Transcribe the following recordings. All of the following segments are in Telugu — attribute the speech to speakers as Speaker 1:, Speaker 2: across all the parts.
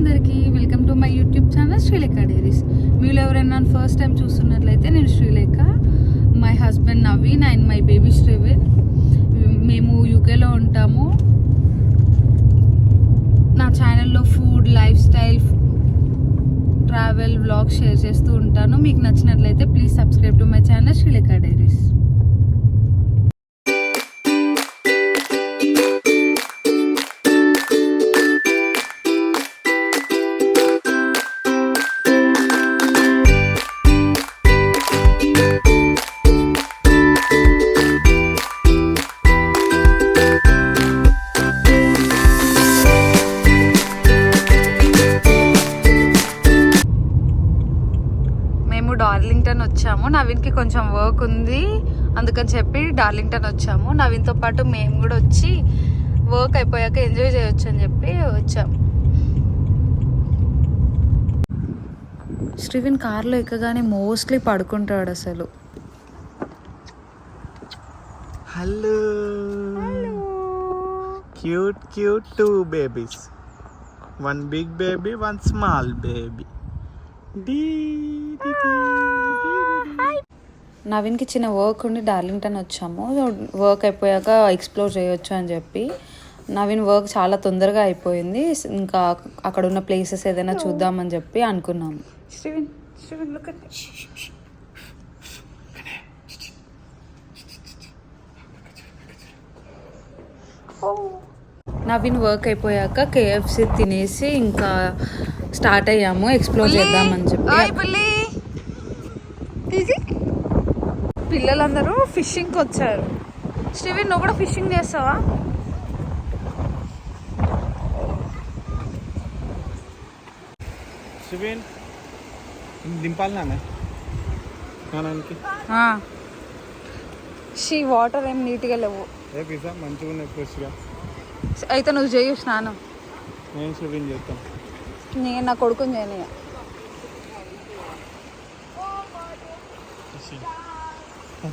Speaker 1: అందరికీ welcome to my YouTube channel Srilekha diaries. మీరు ఎవరైనా ఫస్ట్ టైం చూస్తున్నట్లయితే నేను Sreelekha, my husband Naveen and my baby Srivin. మేము యూకేలో ఉంటాము. నా ఛానల్లో food, lifestyle, travel vlog share చేస్తూ ఉంటాను. మీకు నచ్చినట్లయితే please subscribe to my channel Srilekha diaries. Darlington వచ్చాము. నవీన్కి కొంచెం వర్క్ ఉంది, అందుకని చెప్పి డార్లింగ్టన్ వచ్చాము. నవీన్తో పాటు మేము కూడా వచ్చి వర్క్ అయిపోయాక ఎంజాయ్ చేయొచ్చు అని చెప్పి వచ్చాము. శ్రీవిన్ కార్లో ఎక్కగానే మోస్ట్లీ పడుకుంటాడు అసలు.
Speaker 2: Hello, cute cute two babies, one big baby, one small baby.
Speaker 1: నవీన్కి చిన్న వర్క్ ఉండి డార్లింగ్టన్ వచ్చాము. వర్క్ అయిపోయాక ఎక్స్ప్లోర్ చేయొచ్చు అని చెప్పి. నవీన్ వర్క్ చాలా తొందరగా అయిపోయింది. ఇంకా అక్కడ ఉన్న ప్లేసెస్ ఏదైనా చూద్దామని చెప్పి అనుకున్నాము. నవీన్ వర్క్ అయిపోయాక కేఎఫ్సి తినేసి ఇంకా స్టార్ట్ అయ్యాము ఎక్స్ప్లోర్ చేద్దామని చెప్పి. పిల్లలందరూ ఫిషింగ్కి వచ్చారు. శ్రీవిన్, నువ్వు కూడా ఫిషింగ్ చేస్తావా?
Speaker 2: శ్రీవిన్ దింపాలనా
Speaker 1: వాటర్ ఏం నీట్గా లేవు.
Speaker 2: మంచిగా ఉన్నాయి ఫ్రెష్గా.
Speaker 1: అయితే నువ్వు చేయు స్నానం.
Speaker 2: నేను శ్రీవిన్ చేస్తాను.
Speaker 1: నేను నా కొడుకుని చేయను.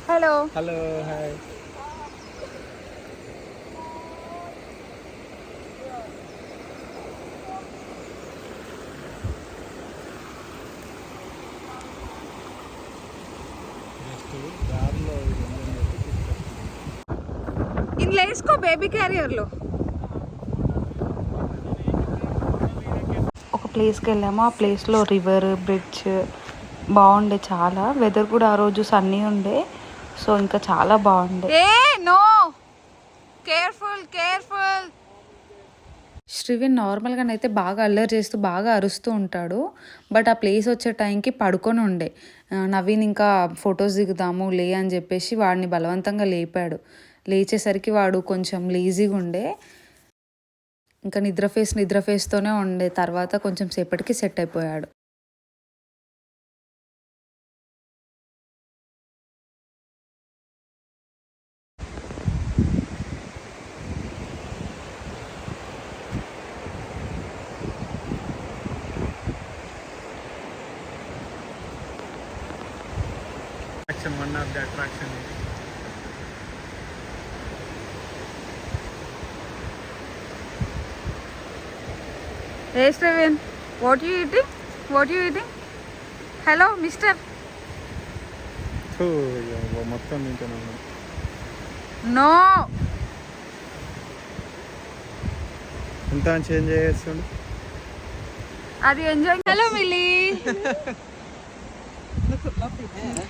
Speaker 1: Hello
Speaker 2: hello, hi.
Speaker 1: ఇందులో వేసుకో బేబీ క్యారియర్లో. ఒక ప్లేస్కి వెళ్ళాము. ఆ ప్లేస్లో రివర్, బ్రిడ్జ్ బాగుండే చాలా. వెదర్ కూడా ఆ రోజు సన్నీ ఉండే, సో ఇంకా చాలా బాగుండే. శ్రీవిన్ నార్మల్గానైతే బాగా అల్లరి చేస్తూ బాగా అరుస్తూ ఉంటాడు. బట్ ఆ ప్లేస్ వచ్చే టైంకి పడుకొని ఉండే. నవీన్ ఇంకా ఫొటోస్ దిగుదాము లే అని చెప్పేసి వాడిని బలవంతంగా లేపాడు. లేచేసరికి వాడు కొంచెం లేజీగా ఉండే. ఇంకా నిద్ర ఫేస్తోనే ఉండే. తర్వాత కొంచెం సేపటికి సెట్ అయిపోయాడు.
Speaker 2: One of the attraction.
Speaker 1: Hey Steven, what you eating? Hello, mister.
Speaker 2: మొత్తం తింటున్నాను.
Speaker 1: No.
Speaker 2: ఎంత చేంజ్ చేస్తుండు.
Speaker 1: Are you enjoying? Hello, Millie.
Speaker 3: Look at lovely hair.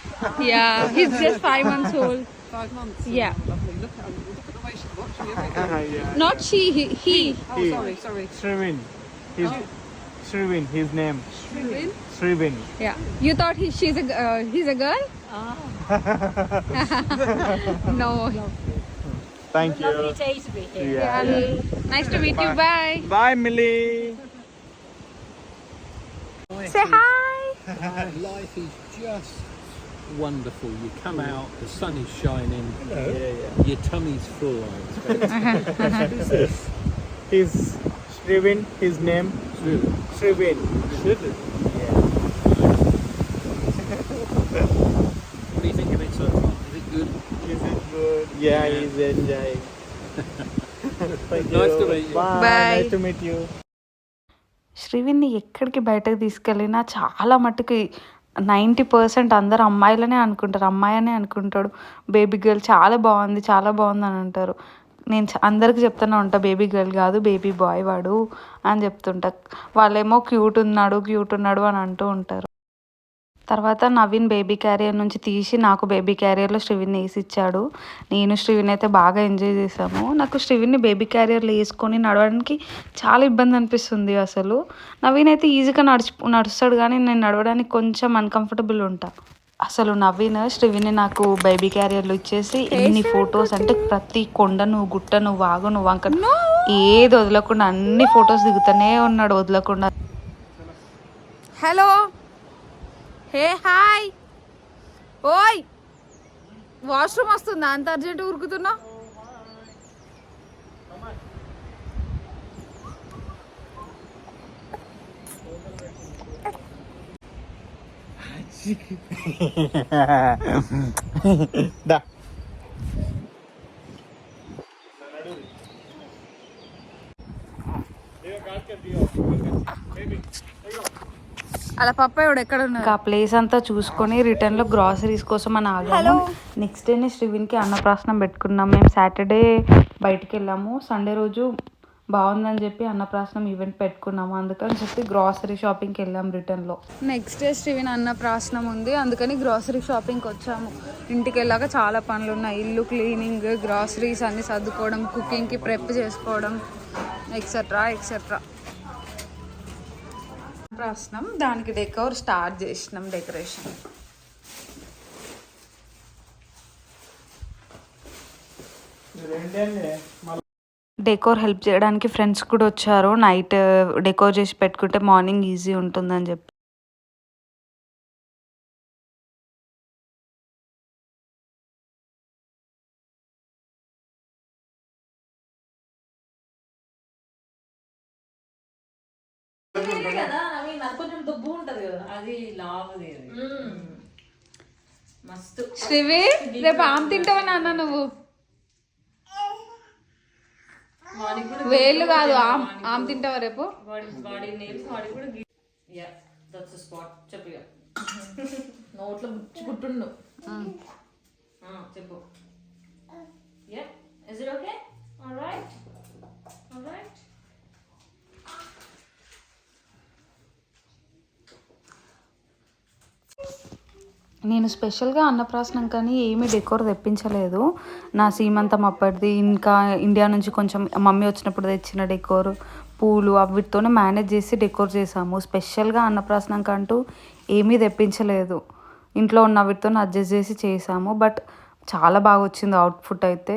Speaker 1: Yeah, he's just 5 months old.
Speaker 3: 5 months.
Speaker 1: Yeah.
Speaker 3: Lovely. Look at the way she's watching everything.
Speaker 2: Yeah.
Speaker 1: Not she, he.
Speaker 3: Oh, sorry.
Speaker 2: Shrivin. Shrivin, his name.
Speaker 3: Shrivin?
Speaker 2: Shrivin.
Speaker 1: Yeah. You thought he's a girl? No.
Speaker 2: Thank you.
Speaker 4: Lovely day to be here.
Speaker 1: Yeah. Nice to meet you. Bye.
Speaker 2: Bye, Millie.
Speaker 1: Say hi.
Speaker 5: Life is just wonderful. You come out, the sun is shining.
Speaker 2: Hello.
Speaker 5: Your tummy's full, I expect.
Speaker 2: Who's this? He's Shrivin. His name? Shrivin. Shrivin. Yeah.
Speaker 5: What do you think of it so far? Is it good?
Speaker 2: Is it good? Yeah, he's enjoying. Thank
Speaker 5: Nice
Speaker 2: you.
Speaker 5: to meet you.
Speaker 2: Bye.
Speaker 1: Bye.
Speaker 2: Nice to meet you.
Speaker 1: శ్రీవిన్ని ఎక్కడికి బయటకు తీసుకెళ్ళినా చాలా మట్టుకు 90% అందరు అమ్మాయిలనే అనుకుంటారు, అమ్మాయి అనే అనుకుంటాడు. బేబీ గర్ల్ చాలా బాగుంది అని అంటారు. నేను అందరికి చెప్తూనే ఉంటా, బేబీ గర్ల్ కాదు బేబీ బాయ్ వాడు అని చెప్తుంటా. వాళ్ళేమో క్యూట్ ఉన్నాడు అని అంటూ ఉంటారు. తర్వాత నవీన్ బేబీ క్యారియర్ నుంచి తీసి నాకు బేబీ క్యారియర్లో శ్రీవిన్ని వేసి ఇచ్చాడు. నేను శ్రీవిన్ అయితే బాగా ఎంజాయ్ చేసాము. నాకు శ్రీవిన్ని బేబీ క్యారియర్లో వేసుకొని నడవడానికి చాలా ఇబ్బంది అనిపిస్తుంది. అసలు నవీన్ అయితే ఈజీగా నడుస్తాడు, కానీ నేను నడవడానికి కొంచెం అన్కంఫర్టబుల్ ఉంటా. అసలు నవీన్ శ్రీవిన్ని నాకు బేబీ క్యారియర్లో ఇచ్చేసి ఎన్ని ఫొటోస్ అంటే ప్రతి కొండను గుట్టను వాగును వంక ఏది వదలకుండా అన్ని ఫొటోస్ దిగుతూనే ఉన్నాడు వదలకుండా.
Speaker 4: హలో, హే హాయ్, ఓయ్ వాష్రూమ్ వస్తుందా అంత అర్జెంట్ ఉరుకుతున్నావు?
Speaker 2: Da.
Speaker 4: అలా పప్పాయోడు ఎక్కడ ఉన్నారు?
Speaker 1: ఇంకా ఆ ప్లేస్ అంతా చూసుకొని రిటర్న్లో గ్రాసరీస్ కోసం అని ఆగాము. నెక్స్ట్ డేనే శ్రీవిన్కి అన్నప్రాసనం పెట్టుకున్నాం. మేము సాటర్డే బయటికి వెళ్ళాము, సండే రోజు బాగుందని చెప్పి అన్నప్రాసనం ఈవెంట్ పెట్టుకున్నాము. అందుకని చెప్పి గ్రాసరీ షాపింగ్కి వెళ్ళాం రిటర్న్లో.
Speaker 4: నెక్స్ట్ డే శ్రీవిన్ అన్నప్రాసనం ఉంది, అందుకని గ్రాసరీ షాపింగ్కి వచ్చాము. ఇంటికి వెళ్ళాక చాలా పనులు ఉన్నాయి. ఇల్లు క్లీనింగ్, గ్రాసరీస్ అన్ని సర్దుకోవడం, కుకింగ్కి ప్రెప్ చేసుకోవడం, ఎక్సెట్రా. ప్రాసనం దానికి డెకోర్ స్టార్ట్ చేసినాం, డెకరేషన్.
Speaker 1: డెకోర్ హెల్ప్ చేయడానికి ఫ్రెండ్స్ కూడా వచ్చారు. నైట్ డెకోర్ చేసి పెట్టుకుంటే మార్నింగ్ ఈజీ ఉంటుందని చెప్పి.
Speaker 4: శ్రీవి రేపు ఆమె తింటావా నాన్న? నువ్వు వేళ్ళు కాదు, ఆమె తింటావా రేపు?
Speaker 6: నోట్లో గుట్టుండు చెప్పు. Is it okay? All right.
Speaker 1: నేను స్పెషల్గా అన్నప్రాసనం కానీ ఏమీ డెకోర్ తెప్పించలేదు. నా సీమంతం అప్పటిది, ఇంకా ఇండియా నుంచి కొంచెం మమ్మీ వచ్చినప్పుడు తెచ్చిన డెకోర్, పూలు వీటితోనే మేనేజ్ చేసి డెకోర్ చేసాము. స్పెషల్గా అన్నప్రాసనం కంటూ ఏమీ తెప్పించలేదు, ఇంట్లో ఉన్న వీటితో అడ్జస్ట్ చేసి చేసాము. బట్ చాలా బాగా వచ్చింది అవుట్పుట్ అయితే.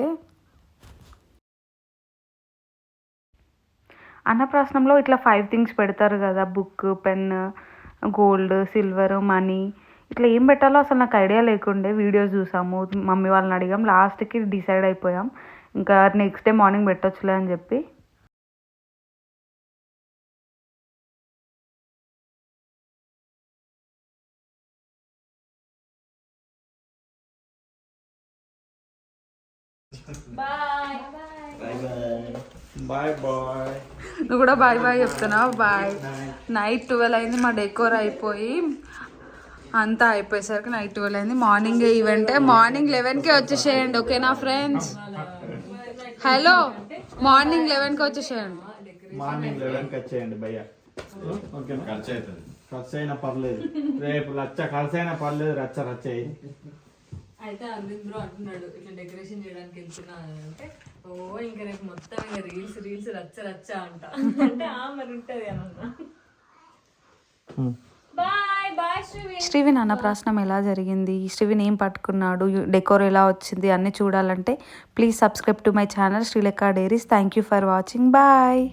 Speaker 1: అన్నప్రాసనంలో ఇట్లా 5 థింగ్స్ పెడతారు కదా, book, pen, gold, silver, money, ఇట్లా ఏం పెట్టాలో అసలు నాకు ఐడియా లేకుండే. వీడియోస్ చూసాము, మమ్మీ వాళ్ళని అడిగాం, లాస్ట్కి డిసైడ్ అయిపోయాం ఇంకా నెక్స్ట్ డే మార్నింగ్ పెట్టొచ్చులే అని చెప్పి.
Speaker 2: Bye bye.
Speaker 4: నువ్వు కూడా బాయ్ బాయ్ చెప్తున్నావు. బాయ్. నైట్ 12 అయింది, మా డెకోర్ అయిపోయి అంతా అయిపోయేసరికి నైట్ 12 అయింది. మార్నింగ్ ఈవెంట్, మార్నింగ్ 11కే వచ్చేసేయండి, ఓకేనా ఫ్రెండ్స్? హలో, మార్నింగ్ 11కి వచ్చేసేయండి.
Speaker 2: మార్నింగ్ 11కి వచ్చేయండి భయ్యా, ఓకేనా? ఖర్చు అయినా పర్లేదు, రేపు ఖర్చు అయినా పర్లేదు, రచ్చ
Speaker 6: అయితే అరవింద్ బ్రో అంటున్నాడు ఇట్లా డెకరేషన్ చేయడానికి వెళ్తున్నా అంటే, ఓ ఇంకా రేపు మొత్తం ఇంకా రీల్స్ రచ్చ అంట అంటే మరి ఉంటది అని అన్నా. బాయ్
Speaker 1: శ్రీవిన్ అన్నప్రాసనం ఎలా జరిగింది, శ్రీవిన్ ఏం పట్టుకున్నాడు, డెకోర్ ఎలా వచ్చింది అన్నీ చూడాలంటే please subscribe to my channel Srilekha diaries. Thank you for watching. Bye.